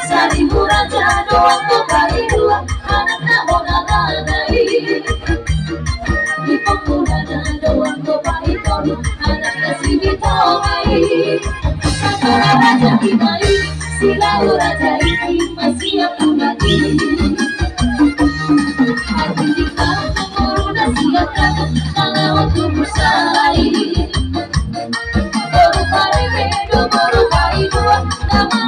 Seribu raja doang kembali dua anak nabong aladai di penggunaan doang kembali tolu anak kasih ditomai katalah raja dimai silau raja ini masih aku lagi hati di kamu menguruna siapkan tangan untuk bersaing baru kali bedo baru kali dua nama